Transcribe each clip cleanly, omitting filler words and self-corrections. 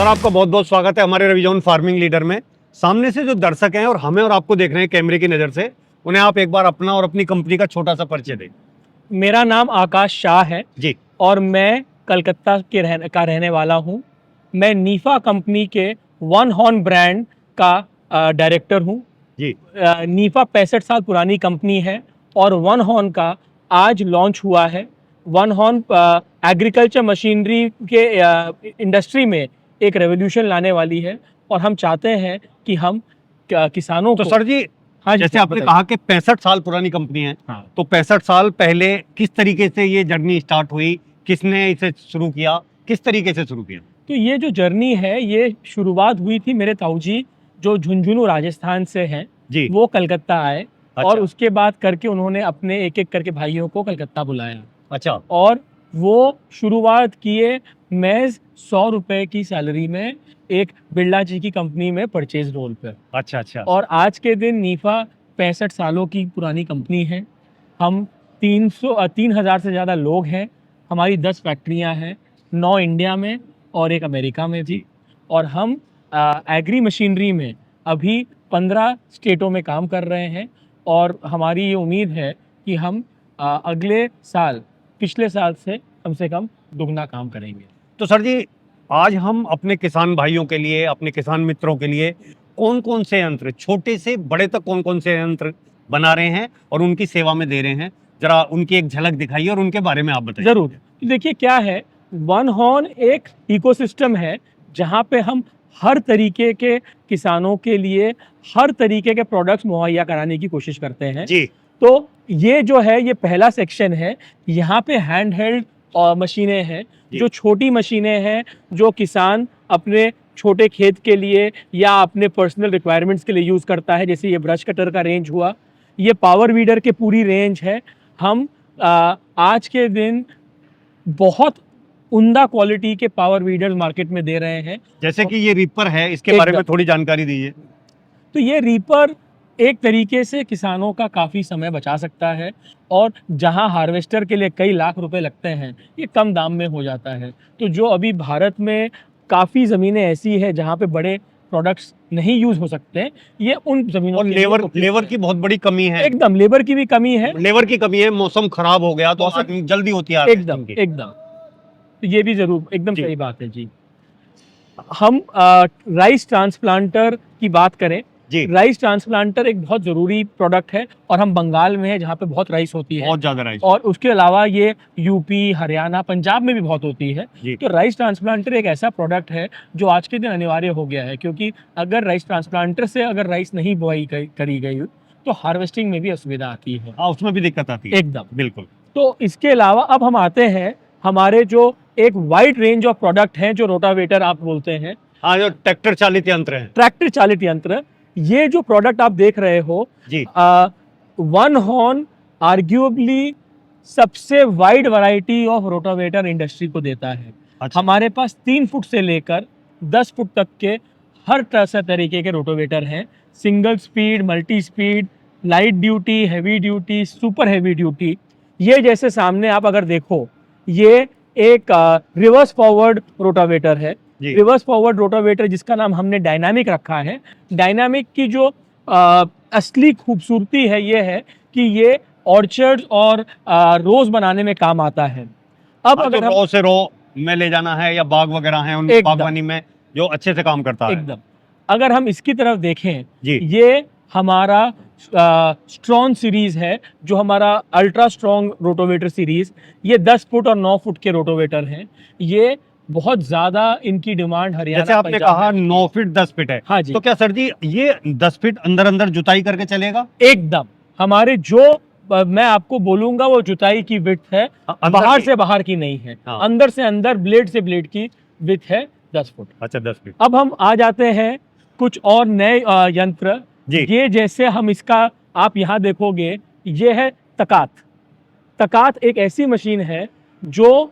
Sir आपका बहुत बहुत स्वागत है हमारे रविजोन फार्मिंग लीडर में। सामने से जो दर्शक हैं और हमें और आपको देख रहे हैं कैमरे की नज़र से, उन्हें आप एक बार अपना और अपनी कंपनी का छोटा सा परिचय दें। मेरा नाम आकाश शाह है जी और मैं कलकत्ता का रहने वाला हूँ। मैं नीफा कंपनी के वन हॉर्न ब्रांड का डायरेक्टर हूँ। जी नीफा 65 साल पुरानी कंपनी है और वन हॉर्न का आज लॉन्च हुआ है। वन हॉर्न एग्रीकल्चर मशीनरी के इंडस्ट्री में एक रेवोल्यूशन लाने वाली है और हम चाहते हैं कि हम किसानों तो को। सर जी, हाँ जैसे आपने कहा कि 65 साल पुरानी कंपनी है, हाँ। तो 65 साल पहले किस तरीके से ये जर्नी स्टार्ट हुई, किसने इसे शुरू किया, किस तरीके से शुरू किया? तो ये जो जर्नी है ये शुरुआत हुई थी मेरे ताऊजी जो झुंझुनू राजस्थान से हैं। जी वो कलकत्ता आए अच्छा। और उसके बाद करके उन्होंने अपने एक एक करके भाइयों को कलकत्ता बुलाया अच्छा और वो शुरुआत किए महज 100 रुपए की सैलरी में एक बिरला जी की कंपनी में परचेज रोल पर। अच्छा अच्छा और आज के दिन नीफा 65 सालों की पुरानी कंपनी है। हम 3,000 से ज़्यादा लोग हैं। हमारी 10 फैक्ट्रियां हैं, 9 इंडिया में और एक अमेरिका में भी। और हम एग्री मशीनरी में अभी 15 स्टेटों में काम कर रहे हैं और हमारी ये उम्मीद है कि हम अगले साल पिछले साल से कम दुगना काम करेंगे। तो सर जी, आज हम अपने किसान भाइयों के लिए, अपने किसान मित्रों के लिए कौन कौन से यंत्र, छोटे से बड़े तक कौन कौन से यंत्र बना रहे हैं और उनकी सेवा में दे रहे हैं, जरा उनकी एक झलक दिखाइए और उनके बारे में आप बताइए। जरूर। देखिए क्या है, वन हॉर्न एक इकोसिस्टम है जहाँ पे हम हर तरीके के किसानों के लिए हर तरीके के प्रोडक्ट्स मुहैया कराने की कोशिश करते हैं। जी तो ये जो है ये पहला सेक्शन है। यहाँ पे हैंड हेल्ड मशीनें हैं, जो छोटी मशीनें हैं जो किसान अपने छोटे खेत के लिए या अपने पर्सनल रिक्वायरमेंट्स के लिए यूज़ करता है। जैसे ये ब्रश कटर का रेंज हुआ, ये पावर वीडर के पूरी रेंज है। हम आज के दिन बहुत उम्दा क्वालिटी के पावर वीडर्स मार्केट में दे रहे हैं। जैसे कि ये रीपर है, इसके बारे में थोड़ी जानकारी दीजिए। तो ये रीपर एक तरीके से किसानों का काफ़ी समय बचा सकता है और जहां हार्वेस्टर के लिए कई लाख रुपए लगते हैं, ये कम दाम में हो जाता है। तो जो अभी भारत में काफ़ी ज़मीनें ऐसी है जहां पे बड़े प्रोडक्ट्स नहीं यूज़ हो सकते, ये उन ज़मीनों और के लिए लेबर की बहुत बड़ी कमी है। एकदम लेबर की भी कमी है। लेबर की कमी है, मौसम खराब हो गया तो जल्दी होती है एकदम एकदम। तो ये भी ज़रूर एकदम सही बात है जी। हम राइस ट्रांसप्लांटर की बात करें, राइस ट्रांसप्लांटर एक बहुत ज़रूरी प्रोडक्ट है और हम बंगाल में है जहाँ पे बहुत राइस होती है, बहुत ज़्यादा राइस। और उसके अलावा ये यूपी, हरियाणा, पंजाब में भी बहुत होती है। तो राइस ट्रांसप्लांटर एक ऐसा प्रोडक्ट है जो आज के दिन अनिवार्य हो गया है, क्योंकि अगर राइस ट्रांसप्लांटर से अगर राइस नहीं बुआई करी गई तो हार्वेस्टिंग में भी असुविधा आती है। हाँ, उसमें भी दिक्कत आती है। एकदम बिल्कुल। तो इसके अलावा अब हम आते हैं हमारे जो एक वाइड रेंज ऑफ प्रोडक्ट हैं जो रोटावेटर आप बोलते हैं। हाँ, जो ट्रैक्टर चालित यंत्र है। ट्रैक्टर चालित यंत्र, ये जो प्रोडक्ट आप देख रहे हो जी, वन हॉर्न आर्ग्यूबली सबसे wide variety of rotavator industry को देता है। अच्छा। हमारे पास 3 फुट से लेकर 10 फुट तक के हर तरीके के रोटावेटर हैं। Single speed, multi speed, light duty, heavy duty, super heavy duty. ये जैसे सामने आप अगर देखो, ये एक रिवर्स फॉरवर्ड रोटावेटर है। रिवर्स फॉरवर्ड रोटावेटर जिसका नाम हमने डायनामिक रखा है। डायनामिक की जो असली खूबसूरती है ये है कि ये ऑर्चर्ड और रोज बनाने में काम आता है। अब अगर रो से रो में ले जाना है या बाग वगैरह हैं, उन बागवानी में जो अच्छे से काम करता है। एकदम। अगर हम इसकी तरफ देखें, जी, ये हमारा स्ट्रॉन्ग सीरीज है, जो हमारा अल्ट्रा स्ट्रॉन्ग रोटोवेटर सीरीज। ये 10 फुट और 9 फुट के रोटोवेटर हैं। ये बहुत ज्यादा इनकी डिमांड हरियाणा, जैसे आपने कहा 9 फीट 10 फीट है। हाँ जी। तो क्या सर जी ये 10 फीट अंदर अंदर जुताई करके चलेगा? एकदम। हमारे जो मैं आपको बोलूंगा वो जुताई की विड्थ है, बाहर से बाहर की नहीं है। हाँ। अंदर से अंदर, ब्लेड से ब्लेड की विड्थ है 10 फुट। अच्छा, 10 फीट। अब हम आ जाते हैं कुछ और नए यंत्र। ये जैसे हम इसका आप यहाँ देखोगे, ये है तकात। तकात एक ऐसी मशीन है जो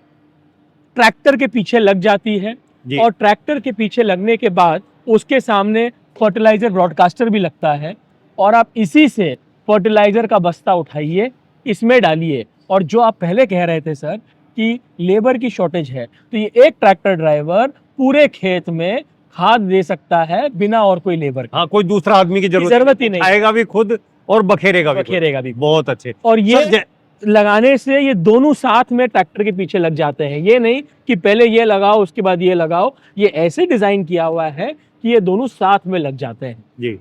ट्रैक्टर के पीछे लग जाती है और ट्रैक्टर के पीछे लगने के बाद उसके सामने फर्टिलाइजर ब्रॉडकास्टर भी लगता है और आप इसी से फर्टिलाइजर का बस्ता उठाइए, इसमें डालिए। और जो आप पहले कह रहे थे सर कि लेबर की शॉर्टेज है, तो ये एक ट्रैक्टर ड्राइवर पूरे खेत में खाद दे सकता है बिना और कोई लेबर के। हाँ, कोई दूसरा आदमी की जरूरत ही नहीं। आएगा भी खुद और बखेरेगा भी खुद। बखेरेगा भी। बहुत अच्छे। और ये सर, लगाने से ये दोनों साथ में ट्रैक्टर के पीछे लग जाते हैं। ये नहीं कि पहले ये लगाओ उसके बाद ये लगाओ, ये ऐसे डिजाइन किया हुआ है कि ये दोनों साथ में लग जाते हैं। जी।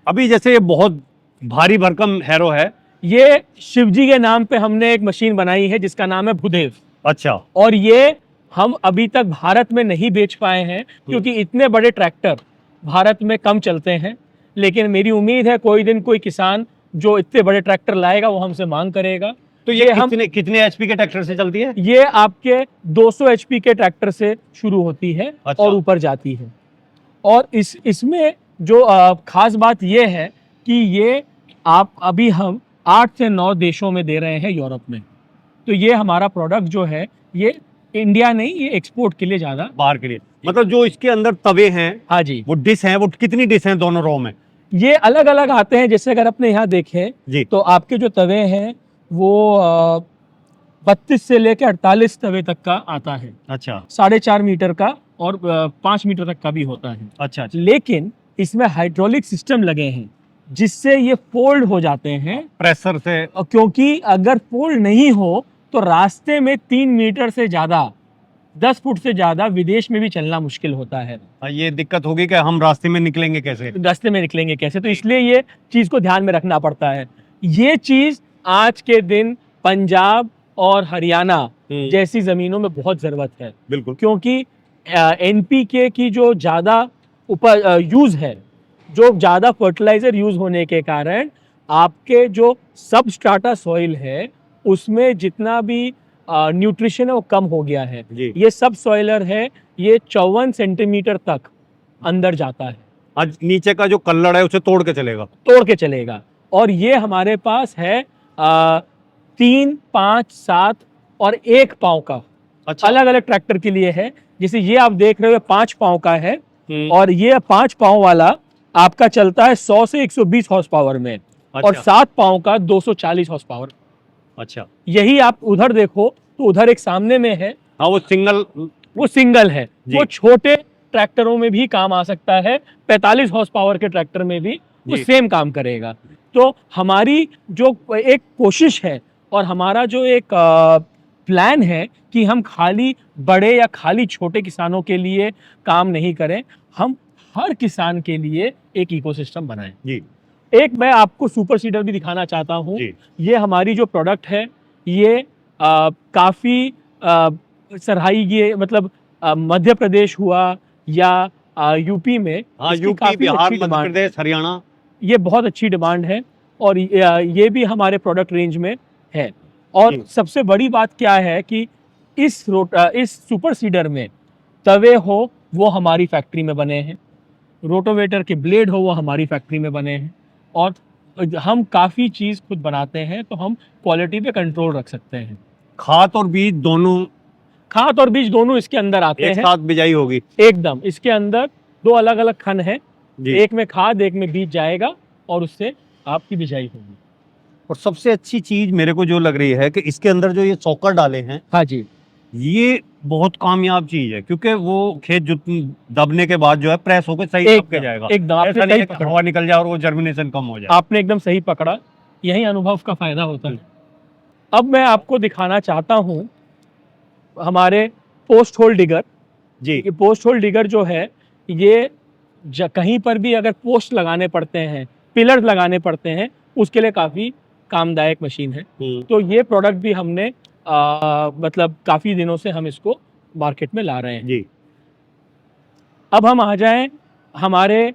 अभी जैसे ये बहुत भारी भरकम हैरो है। ये शिव जी के नाम पे हमने एक मशीन बनाई है जिसका नाम है भूदेव। अच्छा। और ये हम अभी तक भारत में नहीं बेच पाए हैं क्योंकि इतने बड़े ट्रैक्टर भारत में कम चलते हैं, लेकिन मेरी उम्मीद है कोई दिन कोई किसान जो इतने बड़े ट्रैक्टर लाएगा वो हमसे मांग करेगा। तो ये कितने एचपी के ट्रैक्टर से चलती है? ये आपके 200 एचपी के ट्रैक्टर से शुरू होती है। अच्छा। और ऊपर जाती है। और इसमें जो खास बात ये है कि ये अभी हम 8 से 9 देशों में दे रहे हैं यूरोप में। तो ये हमारा प्रोडक्ट जो है ये इंडिया नहीं, ये एक्सपोर्ट के लिए ज्यादा बाहर के लिए। मतलब जो इसके अंदर तवे हैं, हाँ जी, वो डिश हैं, वो कितनी डिश हैं दोनों रो में? ये अलग अलग आते हैं। जैसे अगर अपने यहाँ देखें जी। तो आपके जो तवे हैं वो 32 से लेकर 48 तवे तक का आता है। अच्छा 4.5 मीटर का और 5 मीटर तक का भी होता है। अच्छा। अच्छा। लेकिन इसमें हाइड्रोलिक सिस्टम लगे हैं जिससे ये फोल्ड हो जाते हैं प्रेशर से। और क्योंकि अगर फोल्ड नहीं हो तो रास्ते में 3 मीटर से ज्यादा, 10 फुट से ज्यादा विदेश में भी चलना मुश्किल होता है। ये दिक्कत होगी कि हम रास्ते में निकलेंगे कैसे? रास्ते में निकलेंगे कैसे, तो इसलिए ये चीज को ध्यान में रखना पड़ता है। ये चीज आज के दिन पंजाब और हरियाणा जैसी जमीनों में बहुत जरूरत है। बिल्कुल। क्योंकि एनपीके की जो ज्यादा यूज है, जो ज्यादा फर्टिलाइजर यूज होने के कारण आपके जो सब स्ट्राटा सॉइल है उसमें जितना भी न्यूट्रिशन है वो कम हो गया है। ये सब सॉइलर है, ये 54 सेंटीमीटर तक अंदर जाता है। आज नीचे का जो कल्लड़ है उसे तोड़ के चलेगा। और ये हमारे पास है 3, 5, 7 और 1 पाँव का। अच्छा। अलग अलग ट्रैक्टर के लिए है। जैसे ये आप देख रहे हो 5 पाँव का है और ये 5 पाँव वाला आपका चलता है 100 से 120 हॉर्स पावर में। अच्छा। और 7 पाँव का 240 हॉर्स पावर। अच्छा। यही आप उधर देखो तो उधर एक सामने में है। हाँ, वो सिंगल है। वो छोटे ट्रैक्टरों में भी काम आ सकता है, 45 हॉर्स पावर के ट्रैक्टर में भी वो सेम काम करेगा। तो हमारी जो एक कोशिश है और हमारा जो एक प्लान है कि हम खाली बड़े या खाली छोटे किसानों के लिए काम नहीं करें, हम हर किसान के लिए एक इकोसिस्टम बनाएं। जी। एक मैं आपको सुपर सीडर भी दिखाना चाहता हूँ। ये हमारी जो प्रोडक्ट है ये काफी सराही ये मतलब मध्य प्रदेश हुआ या यूपी में, हाँ, यूपी, बिहार, मध्य प्रदेश, हरियाणा, ये बहुत अच्छी डिमांड है और ये भी हमारे प्रोडक्ट रेंज में है। और सबसे बड़ी बात क्या है कि इस सुपर सीडर में तवे हो वो हमारी फैक्ट्री में बने हैं, रोटोवेटर के ब्लेड हो वो हमारी फैक्ट्री में बने हैं और हम काफ़ी चीज़ खुद बनाते हैं तो हम क्वालिटी पे कंट्रोल रख सकते हैं। खाद और बीज दोनों इसके अंदर आते हैं। एक साथ बिजाई होगी एकदम। इसके अंदर 2 अलग अलग खन है, एक में खाद एक में बीज जाएगा और उससे आपकी बिजाई होगी। और सबसे अच्छी चीज मेरे को जो लग रही है कि इसके अंदर जो ये चौकर डाले हैं, हाँ जी, ये बहुत कामयाब चीज है क्योंकि वो खेत दबने के बाद जो है प्रेस होकर सही दब के जाएगा। एकदम हवा निकल जाए और वो जर्मिनेशन कम हो जाए। आपने एकदम सही पकड़ा, यही अनुभव का फायदा होता है। अब मैं आपको दिखाना चाहता हूँ हमारे पोस्ट होल डिगर। जी। पोस्ट होल डिगर जो है ये कहीं पर भी अगर पोस्ट लगाने पड़ते हैं, पिलर लगाने पड़ते हैं, उसके लिए काफी कामदायक मशीन है। तो ये प्रोडक्ट भी हमने मतलब काफी दिनों से हम इसको मार्केट में ला रहे हैं। जी। अब हम आ जाएं हमारे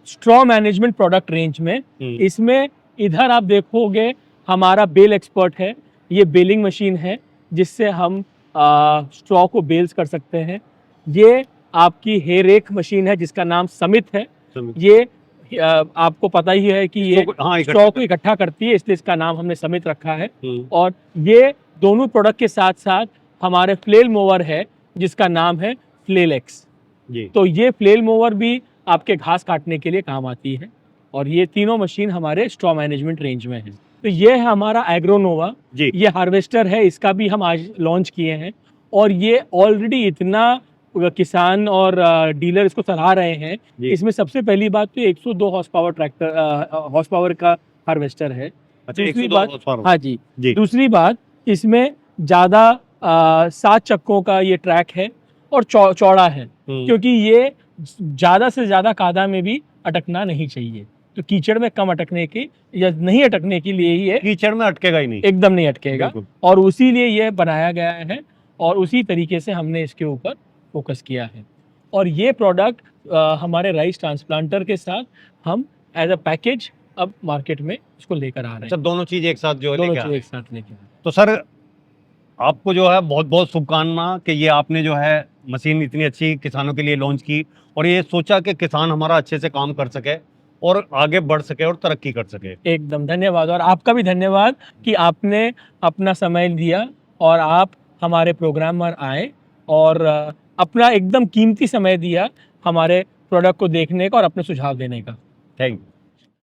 स्ट्रॉ मैनेजमेंट प्रोडक्ट रेंज में। इसमें इधर आप देखोगे हमारा बेल एक्सपर्ट है। ये बेलिंग मशीन है जिससे हम स्ट्रॉ को बेल्स कर सकते हैं। ये आपकी हेयर रेक मशीन है जिसका नाम समित है। ये आपको पता ही है कि ये स्ट्रॉ को इकट्ठा करती है, इसलिए इसका नाम हमने समित रखा है। और ये दोनों प्रोडक्ट के साथ साथ हमारे फ्लेल मोवर है जिसका नाम है फ्लेल एक्स। तो ये फ्लेल मोवर भी आपके घास काटने के लिए काम आती है और ये तीनों मशीन हमारे स्ट्रॉ मैनेजमेंट रेंज में है। तो ये है हमारा एग्रोनोवा, जी ये हार्वेस्टर है, इसका भी हम आज लॉन्च किए हैं और ये ऑलरेडी इतना किसान और डीलर इसको सराह रहे हैं। जी। इसमें सबसे पहली बात तो 102 हॉर्स पावर हॉर्स पावर का हार्वेस्टर है। अच्छा, दूसरी 102 बात, horsepower। हाँ जी, जी दूसरी बात इसमें ज़्यादा 7 चक्कों का ये ट्रैक है और चौड़ा है, क्योंकि ये ज़्यादा से ज़्यादा कादा में भी अटकना नहीं चाहिए। तो कीचड़ में कम अटकने की या नहीं अटकने के लिए ही ये कीचड़ में अटकेगा ही नहीं। एकदम नहीं अटकेगा, बिल्कुल। और उसी लिए ये बनाया गया है और उसी तरीके से हमने इसके ऊपर फोकस किया है। और ये प्रोडक्ट हमारे राइस ट्रांसप्लांटर के साथ हम एज अ पैकेज अब मार्केट में इसको लेकर आ रहे अच्छा, हैं। दोनों चीज एक साथ जो है दोनों लेके आ चीज़ एक साथ लेके आ रहे हैं। तो सर, आपको जो है बहुत बहुत शुभकामना कि ये आपने जो है मशीन इतनी अच्छी किसानों के लिए लॉन्च की और ये सोचा कि किसान हमारा अच्छे से काम कर सके और आगे बढ़ सके और तरक्की कर सके। एकदम धन्यवाद, और आपका भी धन्यवाद कि आपने अपना समय दिया और आप हमारे प्रोग्राम पर आए और अपना एकदम कीमती समय दिया हमारे प्रोडक्ट को देखने का और अपने सुझाव देने का। Thank you.